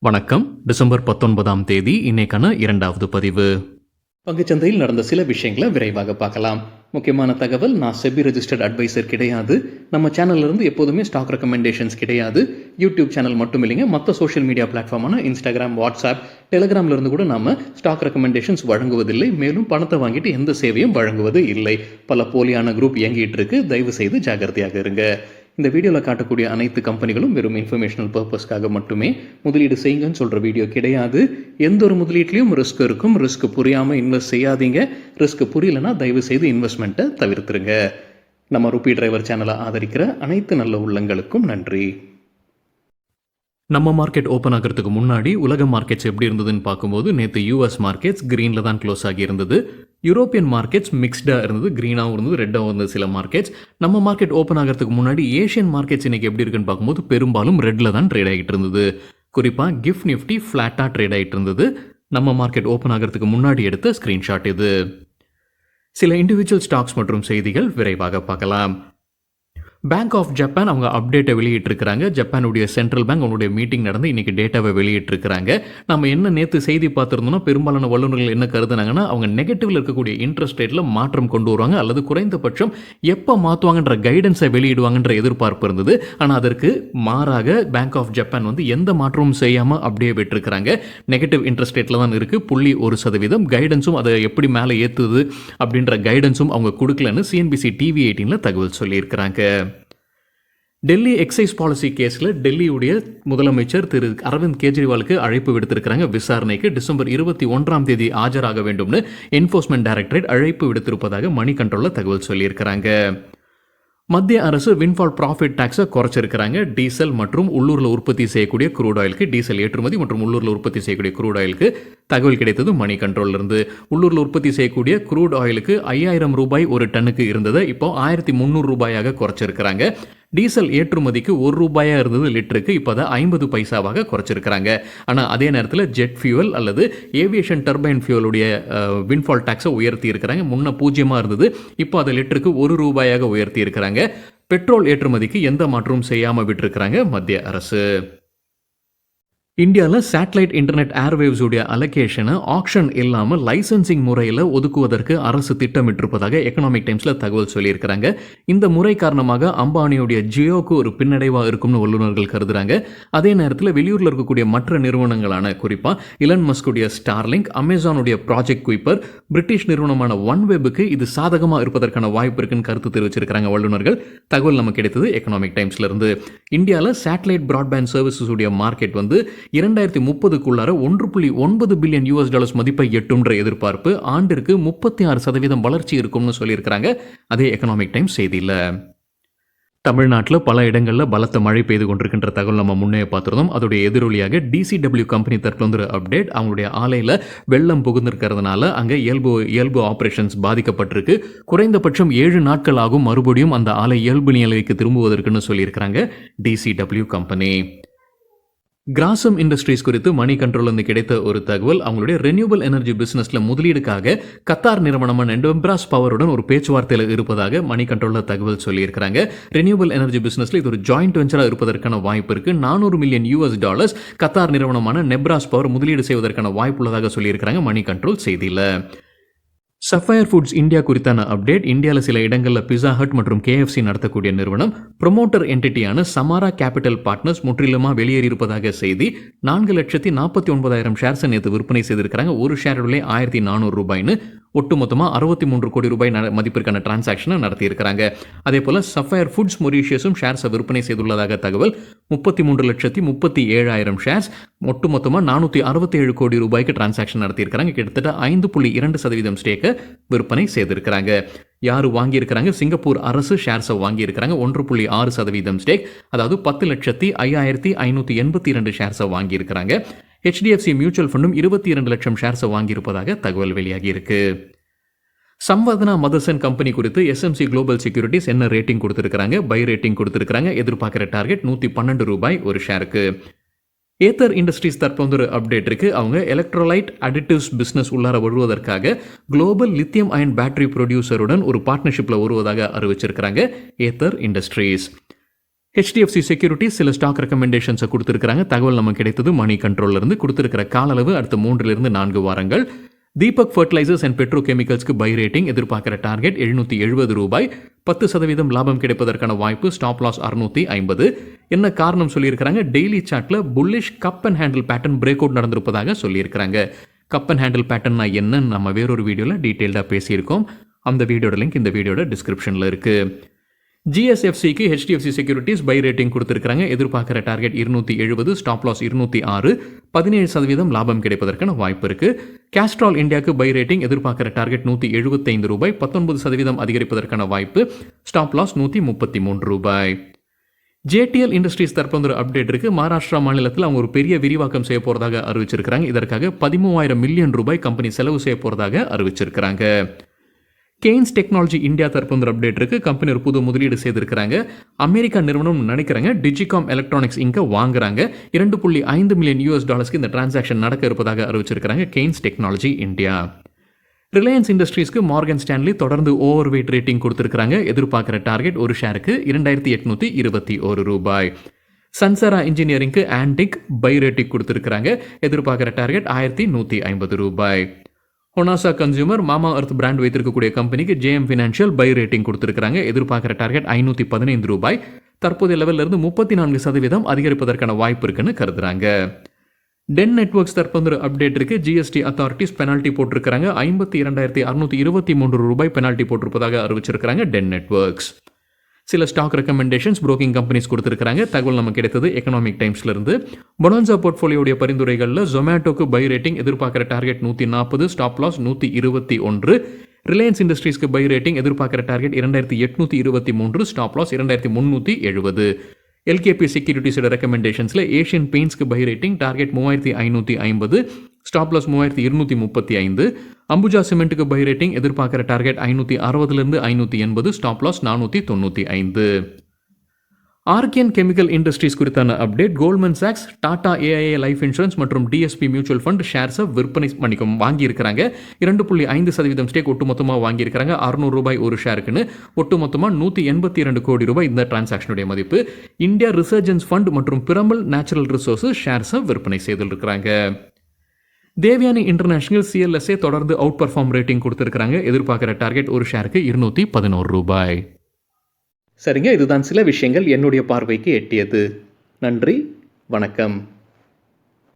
வணக்கம். டிசம்பர் 19ஆம் தேதி இன்னைக்கான 2வது பதிவு. பங்குச்சந்தையில் நடந்த சில விஷயங்களை விரைவாக பார்க்கலாம். முக்கியமான தகவல், நான் செபி ரெஜிஸ்டர்ட் அட்வைசர் கிடையாது. நம்ம சேனல்ல இருந்து எப்போதுமே ஸ்டாக் ரெக்கமெண்டேஷன்ஸ் கிடையாது. யூடியூப் சேனல் மட்டும் இல்லைங்க, மற்ற சோஷியல் மீடியா பிளாட்ஃபார்மான இன்ஸ்டாகிராம், வாட்ஸ்அப், டெலிகிராம்ல இருந்து கூட நாம ஸ்டாக் ரெக்கமெண்டேஷன்ஸ் வழங்குவதில்லை. மேலும் பணத்தை வாங்கிட்டு எந்த சேவையும் வழங்குவது இல்லை. பல போலியான குரூப் இயங்கிட்டு இருக்கு. தயவு செய்து ஜாகிரதையாக இருங்க. இந்த வீடியோவில் காட்டக்கூடிய அனைத்து கம்பெனிகளும் வெறும் இன்ஃபர்மேஷனல் பர்பஸ்க்காக மட்டுமே முதலீடு செய்யுங்கன்னு சொல்கிற வீடியோ கிடையாது. எந்த ஒரு முதலீட்லையும் ரிஸ்க் இருக்கும். ரிஸ்க் புரியாமல் இன்வெஸ்ட் செய்யாதீங்க. ரிஸ்க் புரியலன்னா தயவு செய்து இன்வெஸ்ட்மெண்ட்டை தவிர்த்துருங்க. நம்ம ருபி டிரைவர் சேனலை ஆதரிக்கிற அனைத்து நல்ல உள்ளங்களுக்கும் நன்றி. நம்ம மார்க்கெட் ஓப்பன் ஆகிறதுக்கு முன்னாடி உலக மார்க்கெட்ஸ் எப்படி இருந்ததுன்னு பார்க்கும்போது நேற்று யூஎஸ் மார்க்கெட்ஸ் க்ரீனில் தான் க்ளோஸ் ஆகி இருந்தது. யூரோப்பியன் மார்க்கெட்ஸ் மிக்ஸ்டாக இருந்தது, க்ரீனாகவும் இருந்தது, ரெட்டாகவும் இருந்தது சில மார்க்கெட்ஸ். நம்ம மார்க்கெட் ஓப்பன் ஆகிறதுக்கு முன்னாடி ஏஷியன் மார்க்கெட்ஸ் இன்னைக்கு எப்படி இருக்குன்னு பார்க்கும்போது பெரும்பாலும் ரெட்டில் தான் ட்ரேட் ஆகிட்டு இருந்தது. குறிப்பாக கிஃப்ட் நிஃப்டி ஃப்ளாட்டாக ட்ரேட் ஆகிட்டு இருந்தது. நம்ம மார்க்கெட் ஓப்பன் ஆகிறதுக்கு முன்னாடி எடுத்த ஸ்க்ரீன்ஷாட் இது. சில இண்டிவிஜுவல் ஸ்டாக்ஸ் மற்றும் செய்திகள் விரைவாக பார்க்கலாம். பேங்க் ஆஃப் ஜப்பான் அவங்க அப்டேட்டை வெளியிட்டிருக்கிறாங்க. ஜப்பானுடைய சென்ட்ரல் பேங்க் அவங்களுடைய மீட்டிங் நடந்து இன்னைக்கு டேட்டாவை வெளியிட்டிருக்கிறாங்க. நம்ம என்ன நேற்று செய்தி பார்த்துருந்தோம்னா, பெரும்பாலான வல்லுநர்கள் என்ன கருதுனாங்கன்னா, அவங்க நெகட்டிவ்ல இருக்கக்கூடிய இன்ட்ரெஸ்ட் ரேட்டில் மாற்றம் கொண்டு வருவாங்க அல்லது குறைந்தபட்சம் எப்போ மாற்றுவாங்கன்ற கைடன்ஸை வெளியிடுவாங்கன்ற எதிர்பார்ப்பு இருந்தது. ஆனால் அதற்கு மாறாக பேங்க் ஆஃப் ஜப்பான் எந்த மாற்றமும் செய்யாமல் அப்படியே விட்டுருக்கிறாங்க. நெகட்டிவ் இன்ட்ரெஸ்ட் ரேட்டில் தான் இருக்குது, 0.1%. கைடன்ஸும் அதை எப்படி மேலே ஏற்றுது அப்படின்ற கைடன்ஸும் அவங்க கொடுக்கலன்னு சிஎன்பிசி டிவி 18 தகவல் சொல்லியிருக்கிறாங்க. டெல்லி எக்ஸைஸ் பாலிசி கேஸில் டெல்லியுடைய முதலமைச்சர் திரு அரவிந்த் கெஜ்ரிவாலுக்கு அழைப்பு விடுத்திருக்கிறாங்க. விசாரணைக்கு டிசம்பர் 21ஆம் தேதி ஆஜராக வேண்டும்னு என்ஃபோர்ஸ்மெண்ட் டைரக்டரேட் அழைப்பு விடுத்திருப்பதாக மணி கண்ட்ரோலில் தகவல் சொல்லியிருக்கிறாங்க. மத்திய அரசு வின்ஃபால் ப்ராஃபிட் டாக்ஸை குறைச்சிருக்கிறாங்க. டீசல் மற்றும் உள்ளூரில் உற்பத்தி செய்யக்கூடிய க்ரூட் ஆயிலுக்கு, டீசல் ஏற்றுமதி மற்றும் உள்ளூரில் உற்பத்தி செய்யக்கூடிய க்ரூட் ஆயிலுக்கு தகவல் கிடைத்தது மணி கண்ட்ரோல்ல இருந்து. உள்ளூரில் உற்பத்தி செய்யக்கூடிய க்ரூட் ஆயிலுக்கு 5000 ரூபாய் ஒரு டன்னுக்கு இருந்ததை இப்போ 1300 ரூபாயாக குறைச்சிருக்கிறாங்க. டீசல் ஏற்றுமதிக்கு 1 ரூபாயா இருந்தது லிட்டருக்கு, இப்போ அதை 50 பைசாவாக குறைச்சிருக்கிறாங்க. ஆனால் அதே நேரத்தில் ஜெட் ஃபியூவல் அல்லது ஏவியேஷன் டர்பைன் ஃபியூவலுடைய வின்ஃபால் டாக்ஸை உயர்த்தி இருக்கிறாங்க. முன்ன 0 இருந்தது, இப்போ அதை லிட்டருக்கு 1 ரூபாயாக உயர்த்தி இருக்கிறாங்க. பெட்ரோல் ஏற்றுமதிக்கு எந்த மாற்றமும் செய்யாமல் விட்டுருக்கிறாங்க மத்திய அரசு. இந்தியாவில் சேட்டலைட் இன்டர்நெட் ஏர்வேவ்ஸ் உடைய அலோகேஷனை ஆக்ஷன் இல்லாமல் லைசன்சிங் முறையில் ஒதுக்குவதற்கு அரசு திட்டமிட்டிருப்பதாக எக்கனாமிக் டைம்ஸில் தகவல் சொல்லியிருக்கிறாங்க. இந்த முறை காரணமாக அம்பானியுடைய ஜியோக்கு ஒரு பின்னடைவாக இருக்கும்னு வல்லுநர்கள் கருதுறாங்க. அதே நேரத்தில் வெளியூரில் இருக்கக்கூடிய மற்ற நிறுவனங்களான குறிப்பாக இலன் மஸ்குடைய ஸ்டார்லிங்க், அமேசானுடைய ப்ராஜெக்ட் குயிப்பர், பிரிட்டிஷ் நிறுவனமான ஒன்வெபுக்கு இது சாதகமாக இருப்பதற்கான வாய்ப்பு இருக்குன்னு கருத்து தெரிவிச்சிருக்கிறாங்க வல்லுநர்கள். தகவல் நமக்கு கிடைத்தது எக்கனாமிக் டைம்ஸ்ல இருந்து. இந்தியாவில் சேட்டலைட் பிராட்பேண்ட் சர்வீசஸ் உடைய மார்க்கெட் 2030க்குள்ளார $1.9 பில்லியன் மதிப்பை எட்டும்ன்ற எதிர்பார்ப்பு, ஆண்டிற்கு 36% வளர்ச்சி இருக்கும்னு சொல்லியிருக்கிறாங்க. அதே எக்கனாமிக் டைம்ஸ் செய்தியில். தமிழ்நாட்டில் பல இடங்களில் பலத்த மழை பெய்து கொண்டிருக்கின்ற தகவல் நம்ம முன்னே பார்த்துருந்தோம். அதோடைய எதிரொலியாக டிசிடபிள்யூ கம்பெனி தரப்புல அப்டேட், அவங்களுடைய ஆலையில் வெள்ளம் புகுந்திருக்கிறதுனால அங்கே இயல்பு ஆபரேஷன்ஸ் பாதிக்கப்பட்டிருக்கு. குறைந்தபட்சம் 7 நாட்கள் ஆகும் மறுபடியும் அந்த ஆலை இயல்பு நிலைக்கு திரும்புவதற்குன்னு சொல்லியிருக்கிறாங்க டிசிடபிள்யூ கம்பெனி. கிராசம் இண்டஸ்ட்ரீஸ் குறித்து மணி கண்ட்ரோல் கிடைத்த ஒரு தகவல், அவங்களுடைய ரெனியூவல் எனர்ஜி பிசினஸ்ல முதலீடுக்காக கத்தார் நிறுவனமான நெப்ராஸ் பவருடன் ஒரு பேச்சுவார்த்தையில் இருப்பதாக மணி கண்ட்ரோல்ல தகவல் சொல்லியிருக்கிறாங்க. ரெனியூவல் எனர்ஜி பிசினஸ்ல இது ஒரு ஜாயிண்ட் வெஞ்சரா இருப்பதற்கான வாய்ப்பு இருக்கு. $400 மில்லியன் கத்தார் நிறுவனமான நெப்ராஸ் பவர் முதலீடு செய்வதற்கான வாய்ப்பு உள்ளதாக சொல்லியிருக்கிறாங்க மணி கண்ட்ரோல் செய்தியில். சஃபயர் ஃபுட்ஸ் இந்தியா குறித்தான அப்டேட், இந்தியாவில் சில இடங்களில் பிஸா ஹட் மற்றும் KFC நடத்தக்கூடிய நிறுவனம் ப்ரொமோட்டர் என்டிட்டியான சமாரா கேபிட்டல் பார்ட்னர்ஸ் முற்றிலுமாக வெளியேறியிருப்பதாக செய்தி. 4,49,000 ஷேர்ஸை நேற்று விற்பனை செய்திருக்கிறாங்க. ஒரு ஷேர் விலை 1,400 ரூபாய்னு ஒட்டுமொத்தமாக 63 கோடி ரூபாய் மதிப்பிற்கான டிரான்சாக்ஷனை நடத்தியிருக்கிறாங்க. அதே போல சஃபயர் ஃபுட்ஸ் மொரீஷியஸும் ஷேர்ஸை விற்பனை செய்துள்ளதாக தகவல். 33,37,000 ஷேர்ஸ், ஒட்டுமொத்தமாக 467 கோடி ரூபாய்க்கு டிரான்சாக்ஷன் நடத்தியிருக்கிறாங்க. கிட்டத்தட்ட 5.2% ஸ்டேக்கை விற்பனை செய்திருக்கிறாங்க. யாரு வாங்கியிருக்கிறாங்க? சிங்கப்பூர் அரசு ஷேர்ஸை வாங்கியிருக்கிறாங்க. 1.6% ஸ்டேக், அதாவது 10,05,582 ஷேர்ஸை வாங்கியிருக்கிறாங்க. HDFC மியூச்சுவல் ஃபண்டும் 22 லட்சம் ஷேர்ஸை வாங்கியிருப்பதாக தகவல் வெளியாகி இருக்கு. சம்வர்தனா மதர்சன் கம்பெனி குறித்து SMC குளோபல் செக்யூரிட்டிஸ் என்ன ரேட்டிங் கொடுத்திருக்கிறாங்க? பை ரேட்டிங் கொடுத்திருக்கிறாங்க. எதிர்பார்க்கிற டார்கெட் 112 ரூபாய் ஒரு ஷேருக்கு. ஏத்தர் இண்டஸ்ட்ரீஸ் தற்போது அப்டேட் இருக்கு. அவங்க எலக்ட்ரோலைட் அடிட்டிவ்ஸ் பிசினஸ் உள்ளார வருவதற்காக குளோபல் லித்தியம் அயன் பேட்டரி ப்ரொடியூசருடன் ஒரு பார்ட்னர்ஷிப்ல வருவதாக அறிவிச்சிருக்கிறாங்க ஏத்தர் இண்டஸ்ட்ரீஸ். HDFC செக்யூரிட்டிஸ் சில ஸ்டாக் ரெக்கமெண்டேஷன்ஸை கொடுத்துருக்காங்க. தகவல் நமக்கு கிடைத்தது மணி கண்ட்ரோல்லேருந்து. கொடுத்துருக்கிற கால அளவு அடுத்த 3 4 வாரங்கள். தீபக் ஃபர்டிலைசர்ஸ் அண்ட் பெட்ரோ கெமிக்கல்ஸ்க்கு பை ரேட்டிங், எதிர்பார்க்கிற டார்கெட் ₹770, 10% லாபம் கிடைப்பதற்கான வாய்ப்பு, ஸ்டாப் லாஸ் 650. என்ன காரணம் சொல்லியிருக்கிறாங்க? டெய்லி சார்ட்ல bullish cup and handle pattern break out நடந்திருப்பதாக சொல்லியிருக்கிறாங்க. கப் அண்ட் ஹேண்டில் பேட்டர்னா என்னன்னு நம்ம வேறொரு வீடியோவில் டீட்டெயில்டாக பேசியிருக்கோம். அந்த வீடியோட லிங்க் இந்த வீடியோட டிஸ்கிரிப்ஷனில் இருக்குது. GSFCக்கு HDFC செக்யூரிட்டிஸ் பை ரேட்டிங் கொடுத்துருக்காங்க. எதிர்பார்க்கிற டார்கெட் 270, ஸ்டாப் லாஸ் 206, 17% லாபம் கிடைப்பதற்கான வாய்ப்பு இருக்கு. கேஸ்ட்ரால் இந்தியாவுக்கு பை ரேட்டிங், எதிர்பார்க்கிற டார்கெட் ₹175, 19% அதிகரிப்பதற்கான வாய்ப்பு, ஸ்டாப் லாஸ் ₹133. JTL இண்டஸ்ட்ரீஸ் தற்போது அப்டேட் இருக்கு. மகாராஷ்டிரா மாநிலத்தில் அவங்க ஒரு பெரிய விரிவாக்கம் செய்ய போறதாக அறிவிச்சிருக்காங்க. இதற்காக ₹13,000 மில்லியன் கம்பெனி செலவு செய்ய போறதாக அறிவிச்சிருக்காங்க. கெய்ன்ஸ் டெக்னாலஜி இந்தியா தற்போது அப்டேட் இருக்கு. கம்பெனி ஒரு புது முதலீடு செய்திருக்கிறாங்க. அமெரிக்கா நிறுவனம் நினைக்கிறாங்க டிஜிகாம் எலக்ட்ரானிக்ஸ் இங்க வாங்குறாங்க. $2.5 மில்லியன் இந்த டிரான்சாக்ஷன் நடக்க இருப்பதாக அறிவிச்சிருக்காங்க கெய்ன்ஸ் டெக்னாலஜி இந்தியா. ரிலையன்ஸ் இண்டஸ்ட்ரீஸ்க்கு மார்கன் ஸ்டான்லி தொடர்ந்து ஓவர் வெயிட் ரேட்டிங் கொடுத்திருக்காங்க. எதிர்பார்க்கிற டார்கெட் ஒரு ஷேருக்கு ₹2,821. சன்சாரா இன்ஜினியரிங்க்கு ஆன்டிக் பை ரேட்டிங் கொடுத்திருக்காங்க. எதிர்பார்க்கிற டார்கெட் ₹1,150. ஹொனாசா கன்சியூமர் மாமா அர்த் பிராண்ட் வைத்திருக்கக்கூடிய கம்பெனிக்கு JM ஃபினான்ஷியல் பை ரேட்டிங் கொடுத்திருக்காங்க. எதிர்பார்க்கிற டார்கெட் ₹515. தற்போதைய லெவலில் இருந்து 34% அதிகரிப்பதற்கான வாய்ப்பு இருக்குன்னு கருதுறாங்க. டென் நெட்வொர்க்ஸ் தற்போது அப்டேட் இருக்கு. GST அத்தாரிட்டிஸ் பெனால்ட்டி போட்டிருக்காங்க. ₹52,623 பெனால்ட்டி போட்டிருப்பதாக அறிவிச்சிருக்காங்க டென் நெட்வொர்க்ஸ். சில ஸ்டாக் ரெக்கமெண்டேஷன்ஸ் புரோக்கிங் கம்பெனிஸ் கொடுத்துருக்காங்க. தகவல் நமக்கு கிடைத்தது எக்கனாமிக் டைம்ஸ்லேருந்து. பொனான்சா போர்ட்ஃபோலியோடைய பரிந்துரைகளில் ஜொமேட்டோக்கு பை ரேட்டிங், எதிர்பார்க்கிற டார்கெட் 140, ஸ்டாப் லாஸ் 121. ரிலையன்ஸ் இண்டஸ்ட்ரீஸ்க்கு பை ரேட்டிங், எதிர்பார்க்கிற டார்கெட் 2,823, ஸ்டாப் லாஸ் 2,370. LKP செக்யூரிட்டிஸோட ரெக்கமெண்டேஷன்ஸில் ஏஷியன் பெயிண்ட்ஸ்க்கு buy rating, target 3,550, stop loss 3,235. Ambuja சிமெண்ட்டுக்கு பை ரேட்டிங், எதிர்பார்க்கிற target 560 580, stop loss 495. Archean chemical industries குறித்தான அப்டேட். கோல்ட்மன் சாக்ஸ், டாடா AIA லைஃப் இன்சூரன்ஸ் மற்றும் DSP மியூச்சுவல் ஃபண்ட் ஷேர்ஸை விற்பனை வாங்கியிருக்கிறாங்க. 2.5% ஸ்டேக் ஒட்டுமொத்தமாக வாங்கியிருக்கிறாங்க. ₹600 ஒரு ஷேருக்குன்னு. ஒட்டுமொத்தமாக ₹182 கோடி இந்த டிரான்சாக்ஷனுடைய மதிப்பு. இந்தியா ரிசர்ஜன்ஸ் ஃபண்ட் மற்றும் பிரமல் நேச்சுரல் ரிசோர்ஸஸ் ஷேர்ஸை விற்பனை செய்திருக்கிறாங்க. தேவயானி இன்டர்நேஷனல் CLSA தொடர்ந்து அவுட் பர்ஃபார்ம் ரேட்டிங் கொடுத்திருக்காங்க. எதிர்பார்க்கிற டார்கெட் ஒரு ஷேருக்கு ₹211. சரிங்க, இதுதான் சில விஷயங்கள் என்னுடைய பார்வைக்கு எட்டியது. நன்றி, வணக்கம்.